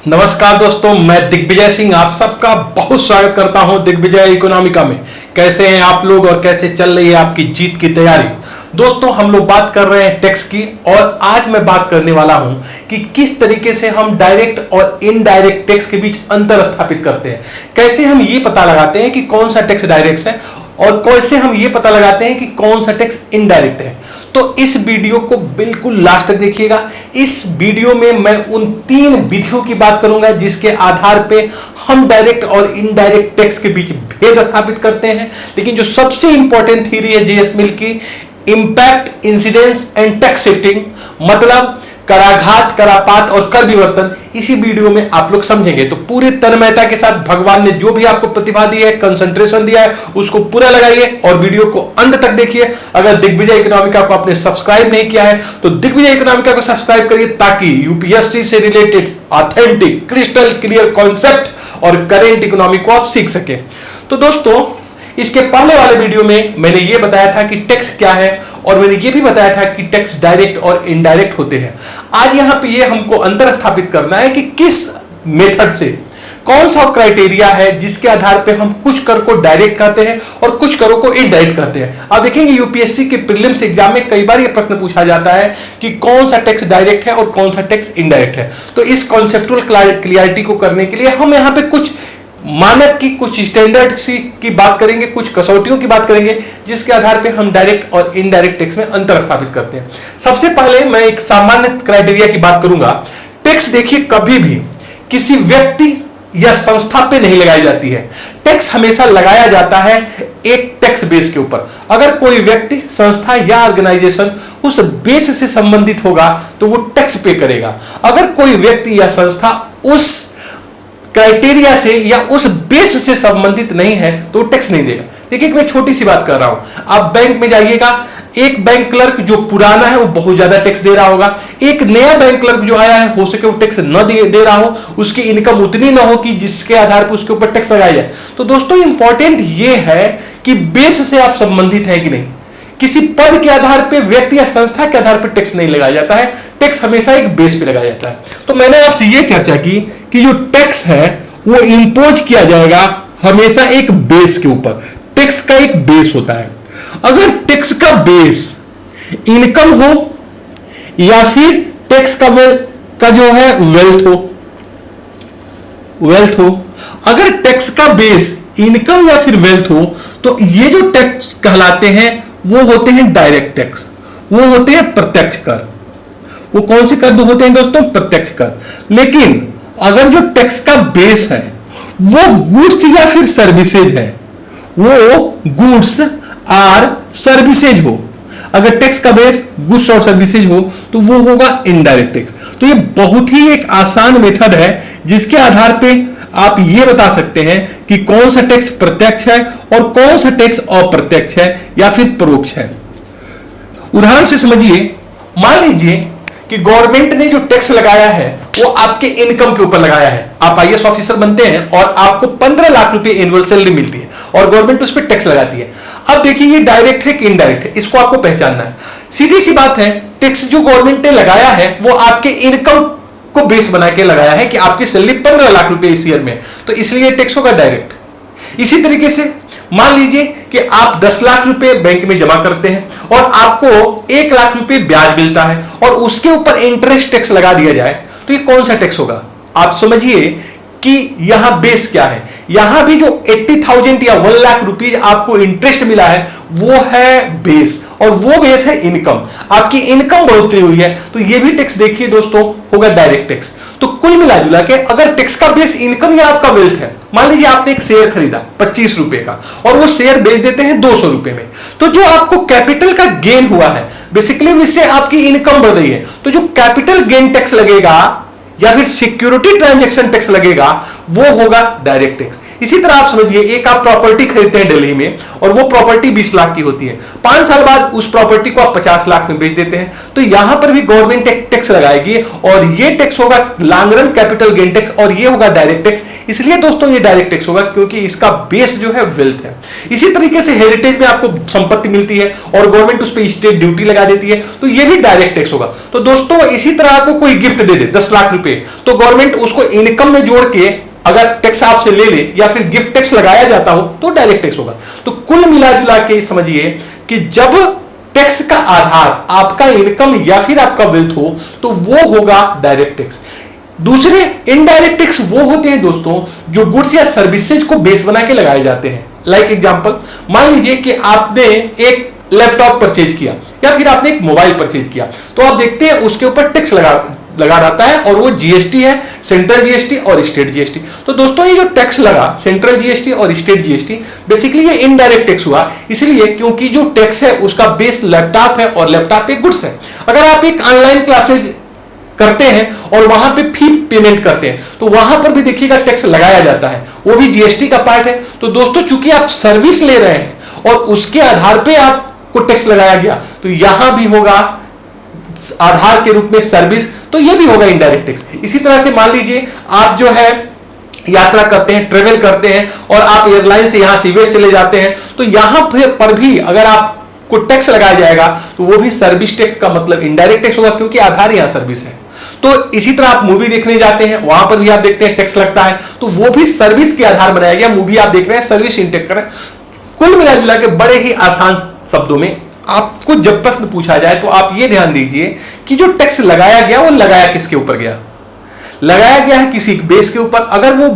नमस्कार दोस्तों, मैं दिग्विजय सिंह आप सबका बहुत स्वागत करता हूं दिग्विजय इकोनॉमिका में। कैसे हैं आप लोग और कैसे चल रही है आपकी जीत की तैयारी। दोस्तों, हम लोग बात कर रहे हैं टैक्स की और आज मैं बात करने वाला हूं कि किस तरीके से हम डायरेक्ट और इनडायरेक्ट टैक्स के बीच अंतर स्थापित करते हैं। कैसे हम ये पता लगाते हैं कि कौन सा टैक्स डायरेक्ट है और कैसे हम ये पता लगाते हैं कि कौन सा टैक्स इनडायरेक्ट है। तो इस वीडियो को बिल्कुल लास्ट तक देखिएगा। इस वीडियो में मैं उन 3 विधियों की बात करूंगा जिसके आधार पे हम डायरेक्ट और इनडायरेक्ट टैक्स के बीच भेद स्थापित करते हैं। लेकिन जो सबसे इंपॉर्टेंट थ्योरी है जेएस मिल की, impact, incidence and tax shifting, मतलब कराघात, करापात और कर विवर्तन, इसी वीडियो में आप लोग समझेंगे। तो पूरे तन्मयता के साथ भगवान ने जो भी आपको प्रतिभा दी है, कंसंट्रेशन दिया है, उसको पूरा लगाइए और वीडियो को अंत तक देखिए। अगर दिग्विजय इकोनॉमिका को आपने सब्सक्राइब नहीं किया है तो दिग्विजय इकोनॉमिका को सब्सक्राइब करिए ताकि यूपीएससी से related authentic crystal clear concept और करेंट इकोनॉमी को आप सीख सके। तो दोस्तों, इसके पहले वाले वीडियो में मैंने ये बताया था कि टैक्स क्या है और मैंने ये भी बताया था कि टैक्स डायरेक्ट और इनडायरेक्ट होते हैं। आज यहां पे ये हमको अंतर स्थापित करना है कि किस मेथड से, कौन सा क्राइटेरिया है जिसके आधार पे हम कुछ कर को डायरेक्ट कहते हैं और कुछ करों को इनडायरेक्ट कहते हैं। आप देखेंगे यूपीएससी के प्रीलिम्स एग्जाम में कई बार ये प्रश्न पूछा जाता है कि कौन सा टैक्स डायरेक्ट है और कौन सा टैक्स इनडायरेक्ट है। तो इस कॉन्सेप्चुअल क्लियरिटी को करने के लिए हम यहां पे कुछ मानक की, कुछ स्टैंडर्ड की बात करेंगे, कुछ कसौटियों की बात करेंगे जिसके आधार पे हम डायरेक्ट और इनडायरेक्ट टैक्स में अंतर स्थापित करते हैं। सबसे पहले मैं एक सामान्य क्राइटेरिया की बात करूंगा। टैक्स देखिए कभी भी किसी व्यक्ति या संस्था पे नहीं लगाई जाती है। टैक्स हमेशा लगाया जाता है एक टैक्स बेस के ऊपर। अगर कोई व्यक्ति, संस्था या ऑर्गेनाइजेशन उस बेस से संबंधित होगा तो वो टैक्स पे करेगा। अगर कोई व्यक्ति या संस्था उस क्राइटेरिया से या उस बेस से संबंधित नहीं है तो टैक्स नहीं देगा। देखिए, मैं छोटी सी बात कर रहा हूं। आप बैंक में जाइएगा, एक बैंक क्लर्क जो पुराना है वो बहुत ज्यादा टैक्स दे रहा होगा। एक नया बैंक क्लर्क जो आया है हो सके वो टैक्स न दे रहा हो, उसकी इनकम उतनी ना हो कि जिसके आधार पर उसके ऊपर टैक्स लगाया जाए। तो दोस्तों, इंपॉर्टेंट ये है कि बेस से आप संबंधित है कि नहीं। किसी पद के आधार पे, व्यक्ति या संस्था के आधार पर टैक्स नहीं लगाया जाता है। टैक्स हमेशा एक बेस पे लगाया जाता है। तो मैंने आपसे ये चर्चा की कि जो टैक्स है वो इंपोज किया जाएगा हमेशा एक बेस के ऊपर। टैक्स का एक बेस होता है। अगर टैक्स का बेस इनकम हो या फिर टैक्स का जो है वेल्थ हो, अगर टैक्स का बेस इनकम या फिर वेल्थ हो तो ये जो टैक्स कहलाते हैं वो होते हैं डायरेक्ट टैक्स, वो होते हैं प्रत्यक्ष कर। वो कौन से कर होते हैं दोस्तों? प्रत्यक्ष कर। लेकिन अगर जो टैक्स का बेस है वो गुड्स या फिर सर्विसेज है, वो गुड्स और सर्विसेज हो, अगर टैक्स का बेस गुड्स और सर्विसेज हो तो वो होगा इनडायरेक्ट टैक्स। तो ये बहुत ही एक आसान मेथड है जिसके आधार पे आप ये बता सकते हैं कि कौन सा टैक्स प्रत्यक्ष है और कौन सा टैक्स अप्रत्यक्ष है या फिर परोक्ष है। उदाहरण से समझिए, मान लीजिए कि गवर्नमेंट ने जो टैक्स लगाया है वो आपके इनकम के ऊपर लगाया है। आप आईएएस ऑफिसर बनते हैं और आपको 15 लाख रुपए एनुअल सैलरी मिलती है और गवर्नमेंट उस पर टैक्स लगाती है। अब देखिए, ये डायरेक्ट है कि इनडायरेक्ट है, इसको आपको पहचानना है। सीधी सी बात है, टैक्स जो गवर्नमेंट ने लगाया है वो आपके इनकम को बेस बना के लगाया है कि आपकी सैलरी 15 लाख रुपए इस ईयर में, तो इसलिए टैक्स होगा डायरेक्ट। इसी तरीके से मान लीजिए कि आप 10 लाख रुपए बैंक में जमा करते हैं और आपको 1 लाख रुपए ब्याज मिलता है और उसके ऊपर इंटरेस्ट टैक्स लगा दिया जाए तो ये कौन सा टैक्स होगा? आप समझिए कि यहां बेस क्या है। यहां भी जो 80,000 या 1 लाख रुपीज आपको इंटरेस्ट मिला है वो है बेस और वो बेस है इनकम। आपकी इनकम बढ़ोतरी हुई है तो ये भी टैक्स देखिए दोस्तों होगा डायरेक्ट टैक्स। तो कुल मिला जुला के अगर टैक्स का बेस इनकम या आपका वेल्थ है, मान लीजिए आपने एक शेयर खरीदा 25 रुपए का और वो शेयर बेच देते हैं 200 रुपए में, तो जो आपको कैपिटल का गेन हुआ है बेसिकली इससे आपकी इनकम बढ़ रही है, तो जो कैपिटल गेन टैक्स लगेगा या फिर सिक्योरिटी ट्रांजैक्शन टैक्स लगेगा वो होगा डायरेक्ट टैक्स। इसी तरह आप समझिए, एक आप प्रॉपर्टी खरीदते हैं दिल्ली में और वो प्रॉपर्टी 20 लाख की होती है, 5 साल बाद उस प्रॉपर्टी को आप 50 लाख में बेच देते हैं, तो यहां पर भी गवर्नमेंट एक टैक्स लगाएगी और ये टैक्स होगा long run capital gain tax और ये होगा डायरेक्ट टैक्स। इसलिए दोस्तों ये डायरेक्ट टैक्स होगा क्योंकि इसका बेस जो है वेल्थ है। इसी तरीके से हेरिटेज में आपको संपत्ति मिलती है और गवर्नमेंट उस पर स्टेट ड्यूटी लगा देती है, तो ये भी डायरेक्ट टैक्स होगा। तो दोस्तों इसी तरह आपको कोई गिफ्ट दे दे 10 लाख रुपए, तो गवर्नमेंट उसको इनकम में जोड़ के अगर टैक्स आपसे ले ले या फिर गिफ्ट टैक्स लगाया जाता हो तो डायरेक्ट टैक्स होगा। तो कुल मिला जुला के समझिए कि जब टैक्स का आधार आपका इनकम या फिर आपका वेल्थ हो तो वो होगा डायरेक्ट टैक्स। दूसरे इनडायरेक्ट टैक्स वो होते हैं दोस्तों जो गुड्स या सर्विसेज को बेस बना के लगाए जाते हैं। लाइक एग्जांपल, मान लीजिए कि आपने एक लैपटॉप परचेज किया या फिर आपने एक मोबाइल परचेज किया, तो आप देखते हैं उसके ऊपर टैक्स लगा रहता है और वो जीएसटी है, सेंट्रल जीएसटी और स्टेट जीएसटी। तो दोस्तों ये जो टैक्स लगा सेंट्रल जीएसटी और स्टेट जीएसटी, बेसिकली ये इनडायरेक्ट टैक्स हुआ, इसलिए क्योंकि जो टैक्स है उसका बेस लैपटॉप है और लैपटॉप एक गुड्स है। अगर आप एक ऑनलाइन क्लासेज करते हैं और वहां पे फी पेमेंट करते हैं तो वहां पर भी देखिएगा टैक्स लगाया जाता है, वो भी जीएसटी का पार्ट है। तो दोस्तों चूंकि आप सर्विस ले रहे हैं और उसके आधार पे आपको टैक्स लगाया गया, तो यहां भी होगा आधार के रूप में सर्विस, तो यह भी होगा इनडायरेक्ट टैक्स। इसी तरह से मान लीजिए आप जो है यात्रा करते हैं, ट्रेवल करते हैं और आप एयरलाइन से यहां से यूएस चले जाते हैं, तो यहां पर भी अगर आपको टैक्स लगाया जाएगा तो वो भी सर्विस टैक्स का मतलब इनडायरेक्ट टैक्स होगा क्योंकि आधार यहां सर्विस है। तो इसी तरह आप मूवी देखने जाते हैं, वहां पर भी आप देखते हैं टैक्स लगता है, तो वो भी सर्विस के आधार बनाया गया। मूवी आप देख रहे हैं, सर्विस इनटेक कर रहे हैं। कुल मिला के बड़े ही आसान शब्दों में आपको जब प्रश्न पूछा जाए तो आप ये ध्यान दीजिए कि जो टैक्स लगाया गया वो लगाया किसके ऊपर गया, लगाया गया है किसी बेस के ऊपर। अगर वो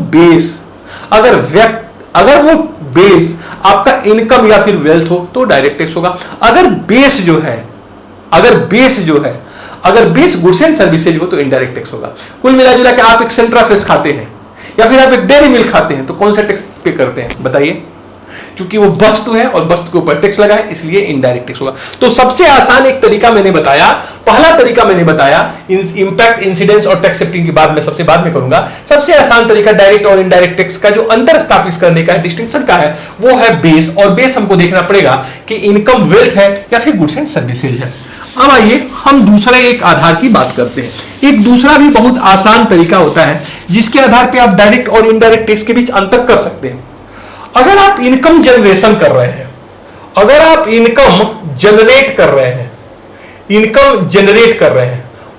बेस आपका इनकम या फिर वेल्थ हो तो डायरेक्ट टैक्स होगा। अगर बेस गुड्स एंड सर्विसेज हो तो इनडायरेक्ट टैक्स होगा। कुल मिला जुला के आप एक सेंट्रा फ्रेश खाते हैं या फिर आप एक डेयरी मिल्क खाते हैं तो कौन सा टैक्स पे करते हैं बताइए? क्योंकि वो वस्तु है और वस्तु के ऊपर टैक्स लगा है, इसलिए इनडायरेक्ट टैक्स होगा। तो सबसे आसान एक तरीका मैंने बताया, पहला तरीका मैंने बताया इंपैक्ट, इंसिडेंस और टैक्स सेफ्टिंग की बात मैं सबसे बाद में करूंगा। सबसे आसान तरीका डायरेक्ट और इनडायरेक्ट टैक्स का जो अंतर स्थापित करने का डिस्टिंक्शन का है वो है बेस, और बेस हमको देखना पड़ेगा कि इनकम वेल्थ है या फिर गुड्स एंड सर्विसेज है। अब आइए हम दूसरे एक आधार की बात करते हैं। एक दूसरा भी बहुत आसान तरीका होता है जिसके आधार पर आप डायरेक्ट और इनडायरेक्ट टैक्स के बीच अंतर कर सकते हैं। अगर आप इनकम जनरेशन कर रहे हैं,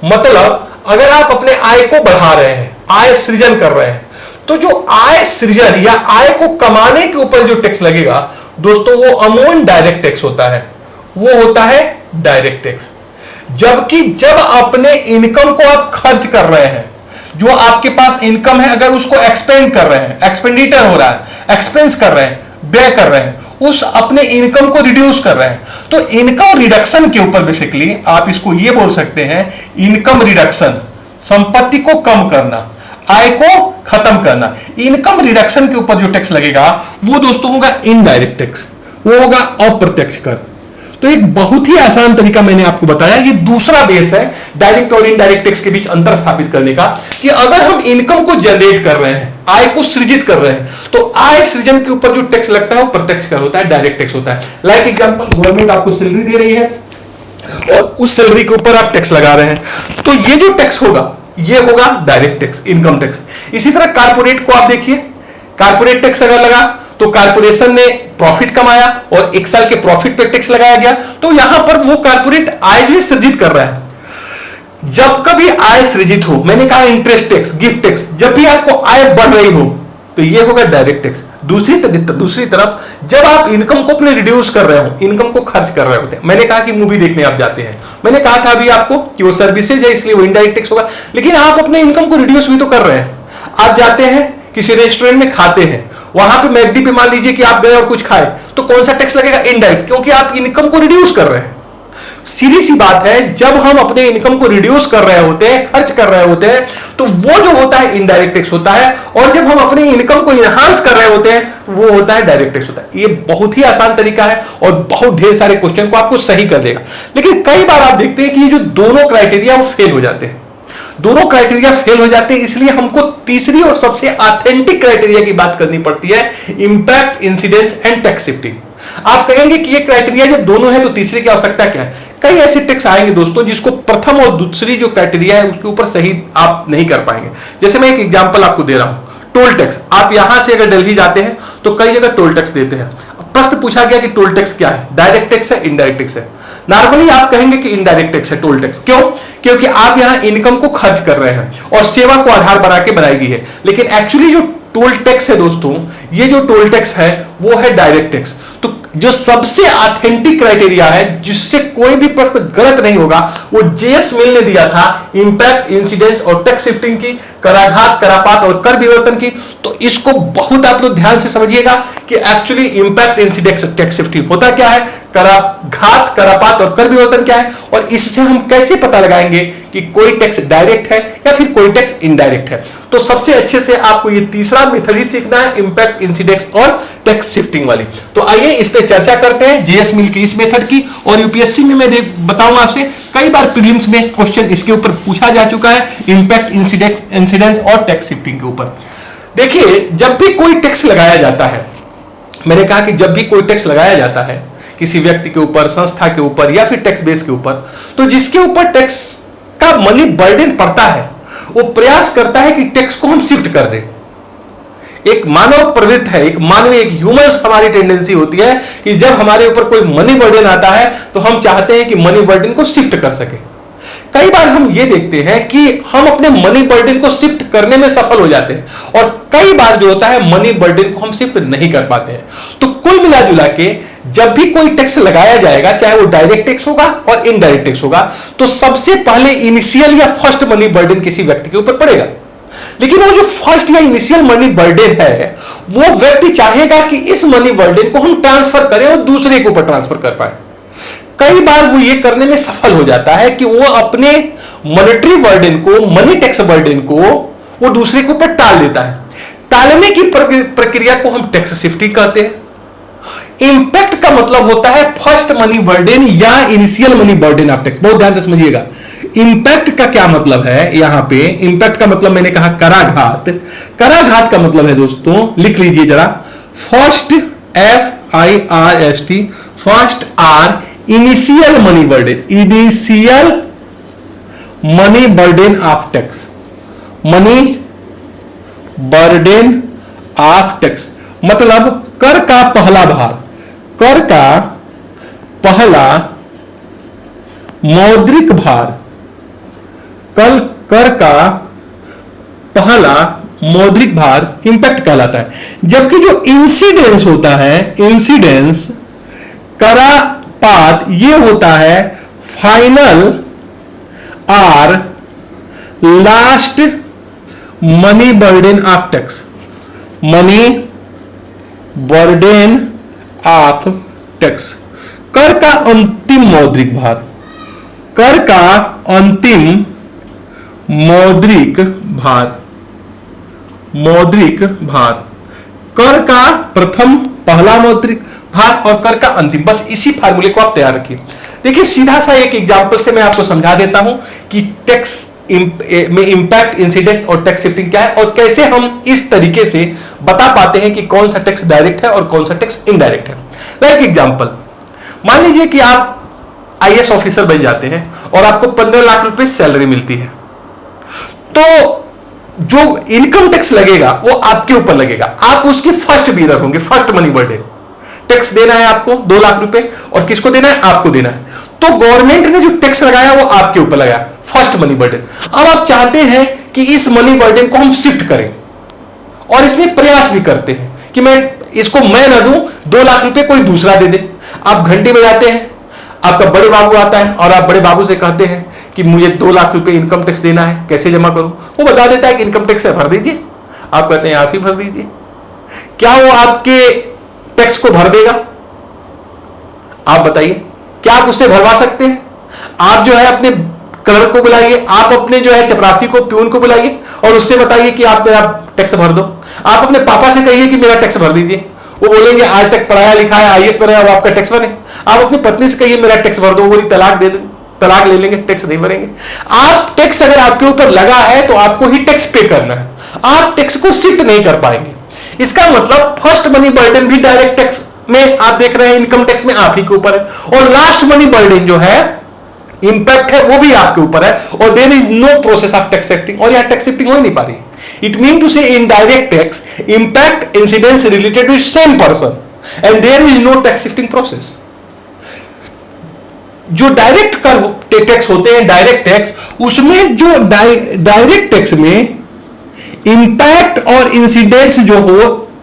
मतलब अगर आप अपने आय को बढ़ा रहे हैं, आय सृजन कर रहे हैं, तो जो आय सृजन या आय को कमाने के ऊपर जो टैक्स लगेगा दोस्तों वो अमूमन डायरेक्ट टैक्स होता है, वो होता है डायरेक्ट टैक्स। जबकि जब अपने इनकम को आप खर्च कर रहे हैं, जो आपके पास इनकम है अगर उसको एक्सपेंड कर रहे हैं, एक्सपेंडिचर हो रहा है, एक्सपेंस कर रहे हैं, व्यय कर रहे हैं, उस अपने इनकम को रिड्यूस कर रहे हैं, तो इनकम रिडक्शन के ऊपर बेसिकली आप इसको ये बोल सकते हैं इनकम रिडक्शन, संपत्ति को कम करना, आय को खत्म करना। इनकम रिडक्शन के ऊपर जो टैक्स लगेगा वो दोस्तों होगा इनडायरेक्ट टैक्स, वो होगा अप्रत्यक्ष कर। तो एक बहुत ही आसान तरीका मैंने आपको बताया, ये दूसरा बेस है डायरेक्ट और इनडायरेक्ट टैक्स के बीच अंतर स्थापित करने का, कि अगर हम इनकम को जनरेट कर रहे हैं, आय को सृजित कर रहे हैं, तो आय सृजन के ऊपर जो टैक्स लगता है वो प्रत्यक्ष कर होता है, डायरेक्ट टैक्स होता है। लाइक एग्जांपल, गवर्नमेंट आपको सैलरी दे रही है और उस सैलरी के ऊपर आप टैक्स लगा रहे हैं, तो ये जो टैक्स होगा ये होगा डायरेक्ट टैक्स, इनकम टैक्स। इसी तरह कारपोरेट को आप देखिए, कारपोरेट टैक्स अगर लगा तो कारपोरेशन ने प्रॉफिट कमाया और 1 साल के प्रॉफिट पे टैक्स लगाया गया, तो यहां पर वो कारपोरेट आय जो सृजित कर रहा है। जब कभी आय सृजित हो, मैंने कहा इंटरेस्ट टैक्स, गिफ्ट टैक्स, जब भी आपको आय बढ़ रही हो तो ये होगा डायरेक्ट टैक्स। दूसरी तरफ जब आप इनकम को अपने रिड्यूस कर रहे हो, इनकम को खर्च कर रहे होते हैं, मैंने कहा कि मूवी देखने आप जाते हैं, मैंने कहा था अभी आपको कि वो सर्विसेज है इसलिए वो इनडायरेक्ट टैक्स होगा, लेकिन आप अपने इनकम को रिड्यूस भी तो कर रहे हैं। आप जाते हैं किसी रेस्टोरेंट में खाते हैं, वहां पे मैकडी पे मान लीजिए कि आप गए और कुछ खाए, तो कौन सा टैक्स लगेगा? इनडायरेक्ट, क्योंकि आप इनकम को रिड्यूस कर रहे हैं। सीधी सी बात है, जब हम अपने इनकम को रिड्यूस कर रहे होते हैं, खर्च कर रहे होते हैं, तो वो जो होता है इनडायरेक्ट टैक्स होता है, और जब हम अपनी इनकम को इनहांस कर रहे होते हैं वो होता है डायरेक्ट टैक्स होता है। ये बहुत ही आसान तरीका है और बहुत ढेर सारे क्वेश्चन को आपको सही कर देगा। लेकिन कई बार आप देखते हैं कि ये जो दोनों क्राइटेरिया वो फेल हो जाते हैं। दोनों क्राइटेरिया फेल हो जाते हैं, इसलिए हमको तीसरी और सबसे ऑथेंटिक क्राइटेरिया की बात करनी पड़ती है, impact, incidence and tax shifting. आप कहेंगे कि ये क्राइटेरिया जब दोनों है तो तीसरे की आवश्यकता क्या है? कई ऐसे टैक्स आएंगे दोस्तों जिसको प्रथम और दूसरी जो क्राइटेरिया है उसके ऊपर सही आप नहीं कर पाएंगे। जैसे मैं एक एग्जांपल आपको दे रहा हूं, टोल टैक्स। आप यहां से अगर दिल्ली जाते हैं तो कई जगह टोल टैक्स देते हैं। प्रश्न पूछा गया कि टोल टैक्स क्या है, डायरेक्ट टैक्स है, इनडायरेक्ट टैक्स है? नॉर्मली आप कहेंगे कि इनडायरेक्ट टैक्स है टोल टैक्स। क्यों? क्योंकि आप यहां इनकम को खर्च कर रहे हैं और सेवा को आधार बना के बनाई गई है। लेकिन एक्चुअली जो टोल टैक्स है दोस्तों, ये जो टोल टैक्स है वो है डायरेक्ट टैक्स। तो जो सबसे ऑथेंटिक क्राइटेरिया है जिससे कोई भी प्रश्न गलत नहीं होगा, वो जेएस मिल ने दिया था, इंपैक्ट, इंसिडेंस और टैक्स शिफ्टिंग की, कराघात, करापात और कर विवर्तन की। तो इसको बहुत आप लोग ध्यान से समझिएगा कि actually impact, incidence, tax shifting होता क्या है, कराघात, करापात और कर विवर्तन क्या है, और इससे हम कैसे पता लगाएंगे कि कोई टैक्स डायरेक्ट है या फिर कोई टैक्स इनडायरेक्ट है। तो सबसे अच्छे से आपको ये तीसरा मेथड ही सीखना है, इंपैक्ट, इंसिडेंस और टैक्स शिफ्टिंग वाली। तो आइए इस पे चर्चा करते हैं, जेएस मिल की इस मेथड की। और यूपीएससी में मैं बताऊंगा आपसे, कई बार प्रीलिम्स में क्वेश्चन इसके ऊपर पूछा जा चुका है, इंपैक्ट, इंसिडेंस और टैक्स शिफ्टिंग के ऊपर। देखिए, जब भी कोई टैक्स लगाया जाता है, मैंने कहा कि जब भी कोई टैक्स लगाया जाता है किसी व्यक्ति के ऊपर, संस्था के ऊपर या फिर टैक्स बेस के ऊपर, तो जिसके ऊपर टैक्स का मनी बर्डन पड़ता है वो प्रयास करता है कि टैक्स को हम शिफ्ट कर दें। एक मानव प्रवृत्ति है, एक मानवीय, एक ह्यूमंस हमारी टेंडेंसी होती है कि जब हमारे ऊपर कोई मनी बर्डन आता है तो हम चाहते हैं कि मनी बर्डन को शिफ्ट कर सके। कई बार हम ये देखते हैं कि हम अपने मनी बर्डन को शिफ्ट करने में सफल हो जाते हैं और कई बार जो होता है मनी बर्डन को हम शिफ्ट नहीं कर पाते हैं। तो कुल मिला जुला के जब भी कोई टैक्स लगाया जाएगा, चाहे वो डायरेक्ट टैक्स होगा और इनडायरेक्ट टैक्स होगा, तो सबसे पहले इनिशियल या फर्स्ट मनी बर्डन किसी व्यक्ति के ऊपर पड़ेगा। लेकिन वो जो फर्स्ट या इनिशियल मनी बर्डन है, वो व्यक्ति चाहेगा कि इस मनी बर्डन को हम ट्रांसफर करें और दूसरे के ऊपर ट्रांसफर कर पाए। कई बार वो ये करने में सफल हो जाता है कि वो अपने मॉनेटरी बर्डन को, मनी टैक्स बर्डन को वो दूसरे के ऊपर टाल देता है। टालने की प्रक्रिया को हम टैक्स शिफ्टिंग कहते हैं। इंपैक्ट का मतलब होता है फर्स्ट मनी बर्डन या initial money burden of tax. बहुत ध्यान से समझिएगा, इंपैक्ट का क्या मतलब है। यहां पे इंपैक्ट का मतलब मैंने कहा कराघात। कराघात का मतलब है दोस्तों, लिख लीजिए जरा, first, FIRST, first or initial money burden, initial money burden of tax, money burden of tax मतलब कर का पहला भार, कर का पहला मौद्रिक भार, कर का पहला मौद्रिक भार इंपैक्ट कहलाता है। जबकि जो इंसिडेंस होता है, इंसिडेंस, करापात, ये होता है final or last money burden of tax, money burden of tax, कर का अंतिम मौद्रिक भार, कर का अंतिम मौद्रिक भार, मौद्रिक भार, कर का प्रथम पहला मौद्रिक भार और कर का अंतिम। बस इसी फार्मूले को आप तैयार रखिए। देखिए, सीधा सा एक एग्जांपल से मैं आपको समझा देता हूं कि टैक्स में इंपैक्ट, इंसिडेंस और टैक्स शिफ्टिंग क्या है और कैसे हम इस तरीके से बता पाते हैं कि कौन सा टैक्स डायरेक्ट है और कौन सा टैक्स इनडायरेक्ट है। लाइक एग्जांपल, मान लीजिए कि आप IAS ऑफिसर बन जाते हैं और आपको 15 लाख रुपए सैलरी मिलती है, तो जो इनकम टैक्स लगेगा वो आपके ऊपर लगेगा। आप उसकी फर्स्ट बीरर होंगे, फर्स्ट मनी बर्डन। टैक्स देना है आपको 2 लाख रुपए और किसको देना है? आपको देना है। तो गवर्नमेंट ने जो टैक्स लगाया वो आपके ऊपर लगाया, फर्स्ट मनी बर्डन। अब आप चाहते हैं कि इस मनी बर्डन को हम शिफ्ट करें और इसमें प्रयास भी करते हैं कि मैं इसको मैं ना दूं, 2 लाख रुपए कोई दूसरा दे दे। आप घंटे में जाते हैं, आपका बड़े बाबू आता है और आप बड़े बाबू से कहते हैं कि मुझे 2 लाख रुपए इनकम टैक्स देना है, कैसे जमा करूं? वो बता देता है कि इनकम टैक्स से भर दीजिए। आप कहते हैं आप ही भर दीजिए। क्या वो आपके टैक्स को भर देगा? आप बताइए, क्या आप उससे भरवा सकते हैं? आप जो है अपने क्लर्क को बुलाइए, आप अपने जो है चपरासी को, प्यून को बुलाइए और उससे बताइए कि आप मेरा टैक्स भर दो। आप अपने पापा से कहिए कि मेरा टैक्स भर दीजिए, वो बोलेंगे आज तक पढ़ाया लिखा है, IAS बना, वो आपका टैक्स भरे। आप अपनी पत्नी से कहिए मेरा टैक्स भर दो, वो बोली तलाक दे दो। तलाक ले लेंगे, टैक्स नहीं भरेंगे। आप टैक्स अगर आपके ऊपर लगा है तो आपको ही टैक्स पे करना है, आप टैक्स को शिफ्ट नहीं कर पाएंगे। इसका मतलब फर्स्ट मनी बर्डन भी डायरेक्ट टैक्स में आप देख रहे हैं, इनकम टैक्स में आप ही के ऊपर है, और लास्ट मनी बर्डन जो है इंपैक्ट है वो भी आपके ऊपर है, और there is no process of tax shifting, और यहां टैक्स शिफ्टिंग हो ही नहीं पा रही। It mean to say indirect tax impact incidence related to same person and there is no tax shifting process. जो डायरेक्ट कर टैक्स होते हैं, डायरेक्ट टैक्स, उसमें जो डायरेक्ट टैक्स में इंपैक्ट और इंसिडेंस जो हो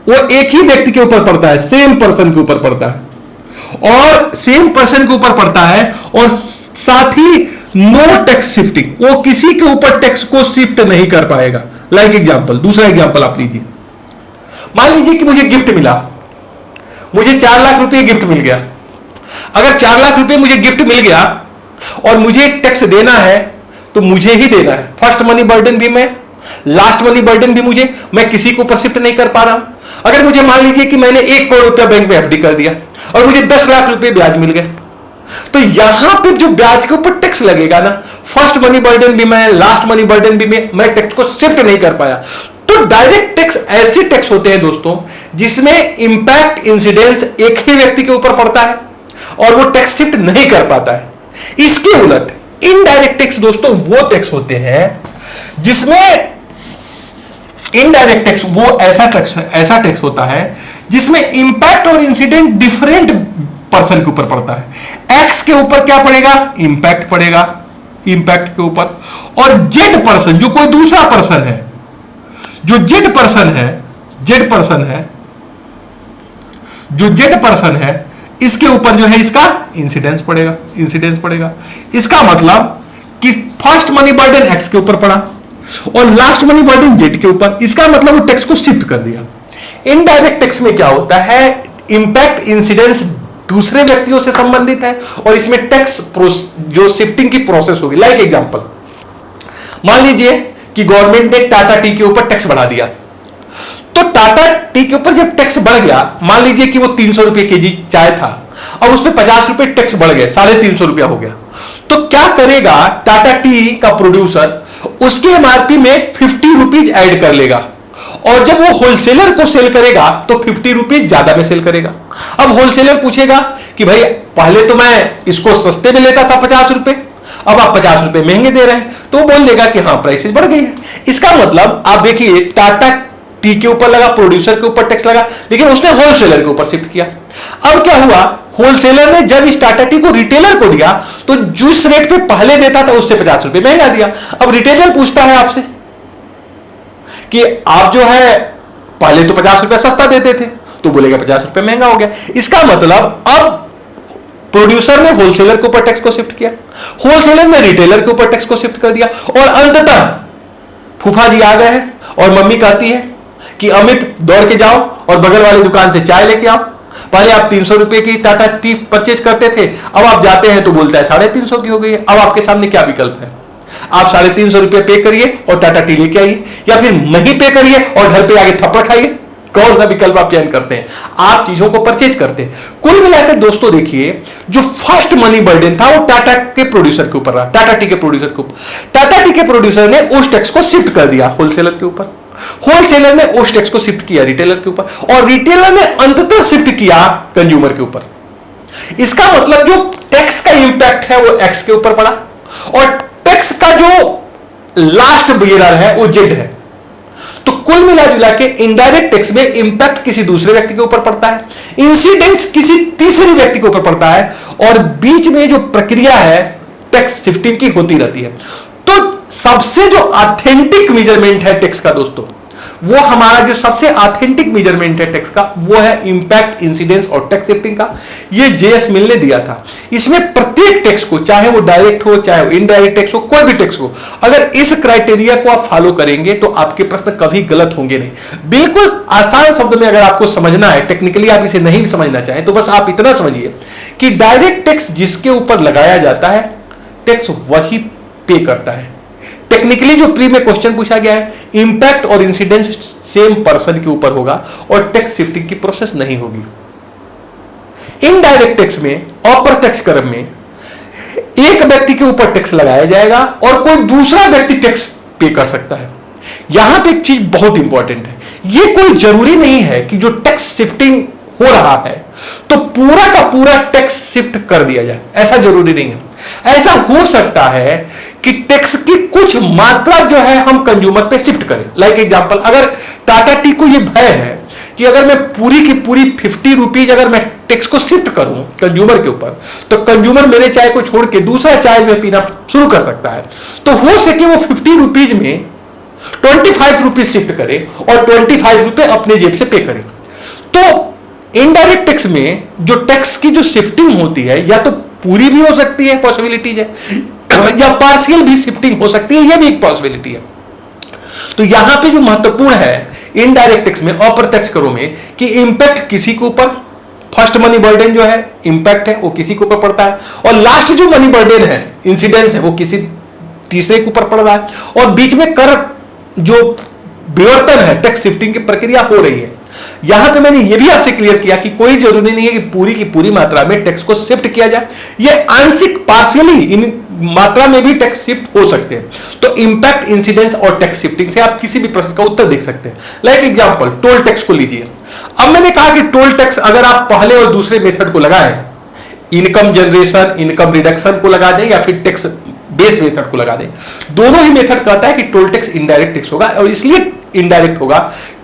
वो एक ही व्यक्ति के ऊपर पड़ता है, सेम पर्सन के ऊपर पड़ता है, और सेम पर्सन के ऊपर पड़ता है, और साथ ही नो टैक्स शिफ्टिंग, वो किसी के ऊपर टैक्स को शिफ्ट नहीं कर पाएगा। लाइक एग्जांपल, दूसरा एग्जांपल आप लीजिए। मान लीजिए कि मुझे गिफ्ट मिला, मुझे 4 लाख रुपए गिफ्ट मिल गया। अगर 4 लाख रुपए मुझे गिफ्ट मिल गया और मुझे टैक्स देना है तो मुझे ही देना है। फर्स्ट मनी बर्डन भी मैं, लास्ट मनी बर्डन भी मुझे, मैं किसी को ऊपर शिफ्ट नहीं कर पा रहा हूं। अगर मुझे मान लीजिए कि मैंने 1 करोड़ रुपया बैंक में एफडी कर दिया और मुझे 10 लाख रुपए ब्याज मिल गए, तो यहां पे जो ब्याज के ऊपर टैक्स लगेगा ना, फर्स्ट मनी बर्डन भी मैं, लास्ट मनी बर्डन भी मैं टैक्स को शिफ्ट नहीं कर पाया। तो डायरेक्ट टैक्स ऐसे टैक्स होते हैं दोस्तों जिसमें इंपैक्ट इंसिडेंस एक ही व्यक्ति के ऊपर पड़ता है और वो टैक्स शिफ्ट नहीं कर पाता है। इसके उलट इनडायरेक्ट टैक्स दोस्तों वो टैक्स होते हैं जिसमें इनडायरेक्ट टैक्स वो ऐसा टैक्स होता है जिसमें इंपैक्ट और इंसिडेंट डिफरेंट पर्सन के ऊपर पड़ता है। एक्स के ऊपर क्या पड़ेगा? इंपैक्ट पड़ेगा, इंपैक्ट के ऊपर, और जेड पर्सन जो कोई दूसरा पर्सन है, जो जेड पर्सन है, जो जेड पर्सन है, इसके ऊपर जो है इसका इंसिडेंस पड़ेगा। इसका मतलब कि फर्स्ट मनी बर्डन एक्स के ऊपर पड़ा और लास्ट मनी बर्डन जेड के ऊपर, इसका मतलब वो टैक्स को शिफ्ट कर दिया। इनडायरेक्ट टैक्स में क्या होता है? इंपैक्ट इंसिडेंस दूसरे व्यक्तियों से संबंधित है और इसमें टैक्स जो शिफ्टिंग की प्रोसेस होगी। लाइक एग्जांपल, मान लीजिए कि गवर्नमेंट ने टाटा टी के ऊपर टैक्स बढ़ा दिया, तो टाटा टी के ऊपर जब टैक्स बढ़ गया, मान लीजिए कि वो 300 रुपए केजी चाय था, अब उस पर 50 रुपए टैक्स बढ़ गए, 350 रुपया हो गया। तो क्या करेगा टाटा टी का प्रोड्यूसर? उसके एमआरपी में 50 रुपीज ऐड कर लेगा, और जब वो होलसेलर को सेल करेगा तो 50 रुपीज ज्यादा में सेल करेगा। अब होलसेलर पूछेगा कि भाई पहले तो मैं इसको सस्ते में लेता था 50 रुपए, अब आप 50 रुपए महंगे दे रहे हैं, तो वो बोल देगा कि हाँ प्राइसेस बढ़ गई है। इसका मतलब आप देखिए, टाटा टी के ऊपर लगा, प्रोड्यूसर के ऊपर टैक्स लगा, लेकिन उसने होलसेलर के ऊपर शिफ्ट किया। अब क्या हुआ? होलसेलर ने जब इस टाटा टी को रिटेलर को दिया तो जिस रेट पे पहले देता था उससे 50 रुपए महंगा दिया। अब रिटेलर पूछता है आपसे कि आप जो है पहले तो 50 रुपए सस्ता देते थे, तो बोलेगा 50 रुपए महंगा हो गया। इसका मतलब अब प्रोड्यूसर ने होलसेलर के ऊपर टैक्स को शिफ्ट किया, होलसेलर ने रिटेलर के ऊपर टैक्स को शिफ्ट कर दिया, और अंततः फूफा जी आ गए हैं और मम्मी कहती है कि अमित दौड़ के जाओ और बगल वाली दुकान से चाय लेके आओ। पहले आप 300 रुपए की टाटा टी परचेज करते थे, अब आप जाते हैं तो बोलता है 350 की हो गई है। अब आपके सामने क्या विकल्प है? आप 350 रुपए पे करिए और टाटा टी लेके आइए, या फिर नहीं पे करिए और घर पे आगे थप्पड़ खाइए। कौन सा विकल्प आप चयन करते हैं? आप चीजों को परचेज करते हैं। कुल मिलाकर दोस्तों देखिए, जो फर्स्ट मनी बर्डन था वो टाटा के प्रोड्यूसर के ऊपर रहा, टाटा टी के प्रोड्यूसर के ऊपर। टाटा टी के प्रोड्यूसर ने उस टैक्स को शिफ्ट कर दिया होलसेलर के ऊपर, होलसेलर ने उस टैक्स को शिफ्ट किया रिटेलर के ऊपर, और रिटेलर ने अंततः शिफ्ट किया कंज्यूमर के ऊपर। इसका मतलब जो टैक्स का इंपैक्ट है वो एक्स के ऊपर पड़ा, और टैक्स का जो लास्ट बियरर है वो जेड है। तो कुल मिला जुला के इनडायरेक्ट टैक्स में इंपैक्ट किसी दूसरे व्यक्ति के ऊपर पड़ता है, इंसिडेंस किसी तीसरे व्यक्ति के ऊपर पड़ता है, और बीच में जो प्रक्रिया है टैक्स शिफ्टिंग की होती रहती है। तो सबसे जो ऑथेंटिक मेजरमेंट है टैक्स का दोस्तों, वो हमारा जो सबसे ऑथेंटिक मेजरमेंट है टैक्स का, वो है इंपैक्ट इंसिडेंस और टैक्स शिफ्टिंग का। ये जेएस मिल ने दिया था। इसमें प्रत्येक टैक्स को, चाहे वो डायरेक्ट हो चाहे वो इनडायरेक्ट टैक्स हो, कोई भी टैक्स हो, अगर इस क्राइटेरिया को आप फॉलो करेंगे तो आपके प्रश्न कभी गलत होंगे नहीं। बिल्कुल आसान शब्द में अगर आपको समझना है, टेक्निकली आप इसे नहीं समझना चाहें तो बस आप इतना समझिए कि डायरेक्ट टैक्स जिसके ऊपर लगाया जाता है टैक्स वही पे करता है। टेक्निकली जो प्री में क्वेश्चन पूछा गया है, इंपैक्ट और इंसिडेंस सेम पर्सन के ऊपर होगा और टैक्स शिफ्टिंग की प्रोसेस नहीं होगी। इनडायरेक्ट टैक्स में, अप्रत्यक्ष कर में, एक व्यक्ति के ऊपर टैक्स लगाया जाएगा और कोई दूसरा व्यक्ति टैक्स पे कर सकता है। यहां पे एक चीज बहुत इंपॉर्टेंट है, ये कोई जरूरी नहीं है कि जो टैक्स शिफ्टिंग हो रहा है तो पूरा का पूरा टैक्स शिफ्ट कर दिया जाए, ऐसा जरूरी नहीं है। ऐसा हो सकता है कि टैक्स की कुछ मात्रा जो है हम कंज्यूमर पे शिफ्ट करें। लाइक एग्जांपल, अगर टाटा टी को ये भय है कि अगर मैं पूरी की पूरी 50 रुपीज अगर मैं टैक्स को शिफ्ट करूं कंज्यूमर के ऊपर, तो कंज्यूमर मेरे चाय को छोड़ के दूसरा चाय जो है पीना शुरू कर सकता है। तो हो सके वो 50 रुपीज में 25 रुपीज शिफ्ट करे और 25 रुपए अपने जेब से पे करे। तो इनडायरेक्ट टैक्स में जो टैक्स की जो शिफ्टिंग होती है, या तो पूरी भी हो सकती है, पॉसिबिलिटीज है, या पार्शियल भी शिफ्टिंग हो सकती है, यह भी एक पॉसिबिलिटी है। तो यहां पे जो महत्वपूर्ण है इनडायरेक्ट टैक्स में, अप्रत्यक्ष करों में, कि इंपैक्ट किसी के ऊपर, फर्स्ट मनी बर्डन जो है इंपैक्ट है वो किसी के ऊपर पड़ता है, और लास्ट जो मनी बर्डन है, इंसिडेंस है, वो किसी तीसरे के ऊपर पड़ रहा है, और बीच में कर जो विवर्तन है, टैक्स शिफ्टिंग की प्रक्रिया हो रही है। यहां पे मैंने ये भी आपसे क्लियर किया कि कोई जरूरी नहीं है कि पूरी की पूरी मात्रा में टैक्स को शिफ्ट किया जाए, ये आंशिक पार्शियली इन मात्रा में भी टैक्स शिफ्ट हो सकते हैं। तो इंपैक्ट, इंसिडेंस और टैक्स शिफ्टिंग से आप किसी भी प्रश्न का उत्तर देख सकते हैं। लाइक एग्जांपल, टोल टैक्स को लीजिए। अब मैंने कहा कि टोल टैक्स अगर आप पहले और दूसरे मेथड को लगाएं, इनकम जनरेशन, इनकम रिडक्शन को लगा दें या फिर टैक्स बेस मेथड को लगा दें, दोनों ही मेथड कहता है कि टोल टैक्स इनडायरेक्ट टैक्स होगा, और इसलिए इनडायरेक्ट होगा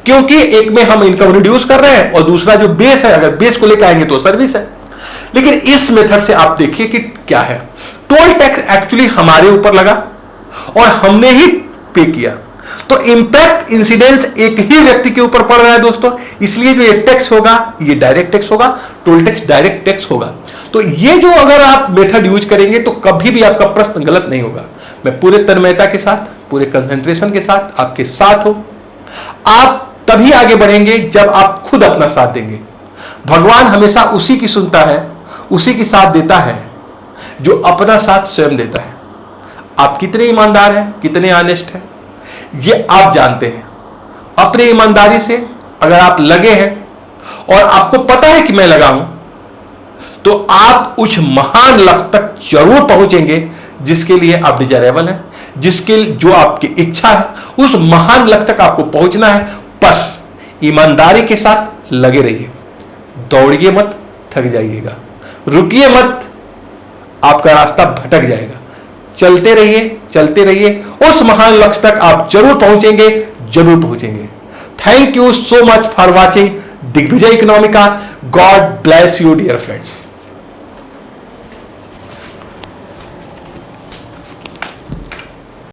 क्योंकि एक में हम इनकम रिड्यूस कर रहे हैं और दूसरा जो बेस है, अगर बेस को लेकर आएंगे तो सर्विस है। लेकिन इस मेथड से आप देखिए कि क्या है, टोल टैक्स एक्चुअली हमारे ऊपर लगा और हमने ही पे किया, तो इंपैक्ट, इंसिडेंस एक ही व्यक्ति के ऊपर पड़ रहा है दोस्तों, इसलिए जो ये टैक्स होगा ये डायरेक्ट टैक्स होगा, टोल टैक्स डायरेक्ट टैक्स होगा। तो ये जो अगर आप मेथड यूज करेंगे तो कभी भी आपका प्रश्न गलत नहीं होगा। मैं पूरे तन्मयता के साथ, पूरे कंसंट्रेशन के साथ आपके साथ हूं। आप तभी आगे बढ़ेंगे जब आप खुद अपना साथ देंगे। भगवान हमेशा उसी की सुनता है, उसी की साथ देता है जो अपना साथ स्वयं देता है। आप कितने ईमानदार हैं, कितने ऑनेस्ट हैं, ये आप जानते हैं। अपनी ईमानदारी से अगर आप लगे हैं और आपको पता है कि मैं लगा हूं, तो आप उस महान लक्ष्य तक जरूर पहुंचेंगे जिसके लिए आप डिजायरेबल हैं, जिसके जो आपकी इच्छा है, उस महान लक्ष्य तक आपको पहुंचना है। बस ईमानदारी के साथ लगे रहिए, दौड़िए मत, थक जाइएगा, रुकिए मत, आपका रास्ता भटक जाएगा। चलते रहिए, चलते रहिए, उस महान लक्ष्य तक आप जरूर पहुंचेंगे, जरूर पहुंचेंगे। Thank you so much for watching Digvijay Economica. God bless you dear friends.